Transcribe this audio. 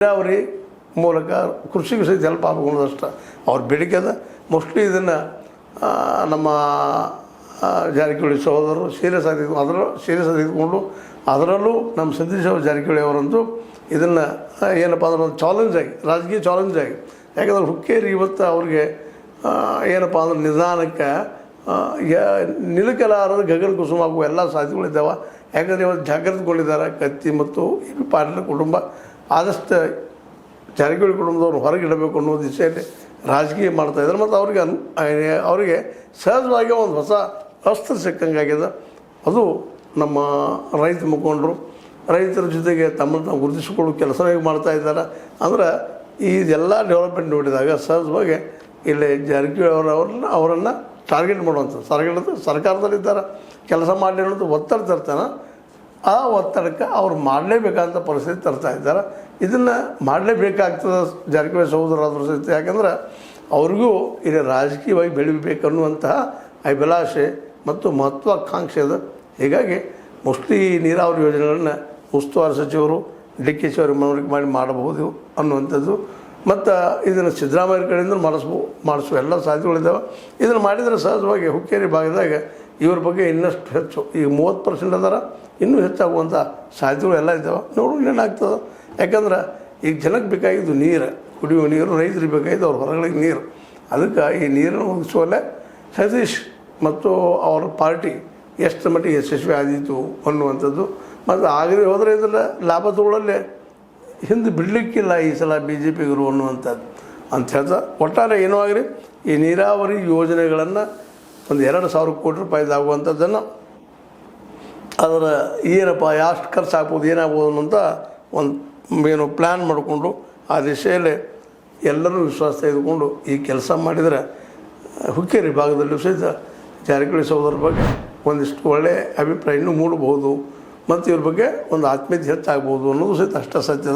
ನೀರಾವರಿ ಮೂಲಕ ಕೃಷಿಗೆ ಸಹಿತ ಹೆಲ್ಪ್ ಆಗಬಹುದಷ್ಟು ಅವ್ರ ಬೇಡಿಕೆ ಅದ. ಮೋಸ್ಟ್ಲಿ ಇದನ್ನು ನಮ್ಮ ಜಾರಕಿಹೊಳಿ ಸಹೋದರರು ಸೀರಿಯಸ್ ತೆಗೆದುಕೊಂಡು ಅದರಲ್ಲೂ ನಮ್ಮ ಸತೀಶ್ ಜಾರಕಿಹೊಳಿ ಅವರಂತೂ ಇದನ್ನು ಏನಪ್ಪ ಅಂದ್ರೆ ಒಂದು ಚಾಲೆಂಜ್ ಆಗಿ, ರಾಜಕೀಯ ಚಾಲೆಂಜ್ ಆಗಿ, ಯಾಕಂದ್ರೆ ಹುಕ್ಕೇರಿ ಇವತ್ತು ಅವ್ರಿಗೆ ಏನಪ್ಪ ಅಂದ್ರೆ ನಿಧಾನಕ್ಕೆ ನಿಲುಕಲಾರದ ಗಗನ ಕುಸುಮ ಆಗುವ ಎಲ್ಲ ಸಾಧ್ಯತೆಗಳಿದ್ದಾವೆ. ಯಾಕಂದರೆ ಇವತ್ತು ಜಾಗೃತಗೊಂಡಿದ್ದಾರೆ ಕತ್ತಿ ಮತ್ತು ಎ ಪಿ ಪಾಟೀಲ್ ಕುಟುಂಬ. ಆದಷ್ಟು ಜಾರಕಿಹೊಳಿ ಕುಟುಂಬದವ್ರು ಹೊರಗಿಡಬೇಕು ಅನ್ನೋ ದಿಶೆಯಲ್ಲಿ ರಾಜಕೀಯ ಮಾಡ್ತಾಯಿದ್ದಾರೆ. ಮತ್ತು ಅವರಿಗೆ ಸಹಜವಾಗಿ ಒಂದು ಹೊಸ ಅಸ್ತ್ರ ಸಿಕ್ಕಂಗಾಗಿದೆ. ಅದು ನಮ್ಮ ರೈತ ಮುಖಂಡರು ರೈತರ ಜೊತೆಗೆ ತಮ್ಮನ್ನು ತಾವು ಗುರುತಿಸಿಕೊಳ್ಳೋ ಕೆಲಸವೇ ಮಾಡ್ತಾಯಿದ್ದಾರೆ. ಅಂದ್ರೆ ಇದೆಲ್ಲ ಡೆವಲಪ್ಮೆಂಟ್ ನೋಡಿದಾಗ ಸಹಜವಾಗಿ ಇಲ್ಲಿ ಜಾರಕಿಹೊಳಿ ಅವರನ್ನು ಟಾರ್ಗೆಟ್ ಮಾಡುವಂಥದ್ದು ಸರ್ಕಾರದಲ್ಲಿದ್ದಾರೆ, ಕೆಲಸ ಮಾಡಲಿ ಅನ್ನೋದು ಒತ್ತಡ ತರ್ತಾನೆ. ಆ ಒತ್ತಡಕ್ಕೆ ಅವ್ರು ಮಾಡಲೇಬೇಕಾದಂಥ ಪರಿಸ್ಥಿತಿ ತರ್ತಾ ಇದ್ದಾರೆ. ಇದನ್ನು ಮಾಡಲೇಬೇಕಾಗ್ತದೆ ಜಾರಕಿಹೊಳಿ ಸಹೋದರರಾದರೂ ಸಹಿತ. ಯಾಕಂದ್ರೆ ಅವ್ರಿಗೂ ಇಲ್ಲಿ ರಾಜಕೀಯವಾಗಿ ಬೆಳಿಬೇಕನ್ನುವಂತಹ ಅಭಿಲಾಷೆ ಮತ್ತು ಮಹತ್ವಾಕಾಂಕ್ಷೆ ಇದೆ. ಹೀಗಾಗಿ ಮೋಸ್ಟ್ಲಿ ಈ ನೀರಾವರಿ ಯೋಜನೆಗಳನ್ನು ಉಸ್ತುವಾರಿ ಸಚಿವರು ಡಿ.ಕೆ. ಶಿವಕುಮಾರ್ ಮನವರಿಕೆ ಮಾಡಬಹುದು ಅನ್ನುವಂಥದ್ದು. ಮತ್ತು ಇದನ್ನು ಸಿದ್ದರಾಮಯ್ಯ ಕಡೆಯಿಂದ ಮಾಡಿಸುವ ಎಲ್ಲ ಸಾಧ್ಯತೆಗಳಿದ್ದಾವೆ. ಇದನ್ನು ಮಾಡಿದರೆ ಸಹಜವಾಗಿ ಹುಕ್ಕೇರಿ ಭಾಗದಾಗ ಇವ್ರ ಬಗ್ಗೆ ಇನ್ನಷ್ಟು ಹೆಚ್ಚು, ಈಗ 30% ಅದಾರ, ಇನ್ನೂ ಹೆಚ್ಚಾಗುವಂಥ ಸಾಧ್ಯತೆಗಳು ಎಲ್ಲ ಇದ್ದಾವೆ. ನೋಡೋಣ ಏನಾಗ್ತದೆ. ಯಾಕಂದ್ರೆ ಈಗ ಜನಕ್ಕೆ ಬೇಕಾಗಿದ್ದು ನೀರು, ಕುಡಿಯುವ ನೀರು, ರೈತರಿಗೆ ಬೇಕಾಗಿದ್ದು ಅವ್ರ ಹೊರಗಳಿಗೆ ನೀರು. ಅದಕ್ಕೆ ಈ ನೀರನ್ನು ಒದಗಿಸುವಲ್ಲೇ ಸತೀಶ್ ಮತ್ತು ಅವರ ಪಾರ್ಟಿ ಎಷ್ಟು ಮಟ್ಟಿಗೆ ಯಶಸ್ವಿ ಆದೀತು ಅನ್ನುವಂಥದ್ದು. ಮತ್ತು ಆಗದೆ ಹೋದರೆ ಇದನ್ನು ಲಾಭ ತಗೊಳ್ಳಲ್ಲೇ ಹಿಂದೆ ಬಿಡಲಿಕ್ಕಿಲ್ಲ ಈ ಸಲ BJPಗರು ಅನ್ನುವಂಥದ್ದು ಅಂತ ಹೇಳ್ತಾ, ಒಟ್ಟಾರೆ ಏನೋ ಆಗಲಿ ಈ ನೀರಾವರಿ ಯೋಜನೆಗಳನ್ನು ಒಂದು 2,000 ಕೋಟಿ ರೂಪಾಯಿದಾಗುವಂಥದ್ದನ್ನು ಅದರ ಏನಪ್ಪ ಎಷ್ಟು ಖರ್ಚು ಆಗ್ಬೋದು ಏನಾಗ್ಬೋದು ಅಂತ ಒಂದು ಪ್ಲ್ಯಾನ್ ಮಾಡಿಕೊಂಡು ಆ ದಿಶೆಯಲ್ಲಿ ಎಲ್ಲರೂ ವಿಶ್ವಾಸ ತೆಗೆದುಕೊಂಡು ಈ ಕೆಲಸ ಮಾಡಿದರೆ ಹುಕ್ಕೇರಿ ಭಾಗದಲ್ಲೂ ಸಹಿತ ಜಾರಕಿಹೊಳಿ ಸಹೋದರ ಬಗ್ಗೆ ಒಂದಿಷ್ಟು ಒಳ್ಳೆಯ ಅಭಿಪ್ರಾಯ ಇನ್ನೂ ಮೂಡಬಹುದು ಮತ್ತು ಇವ್ರ ಬಗ್ಗೆ ಒಂದು ಆತ್ಮೀಯತೆ ಹೆಚ್ಚಾಗ್ಬೋದು ಅನ್ನೋದು ಸಹಿತ ಅಷ್ಟ ಸತ್ಯದ.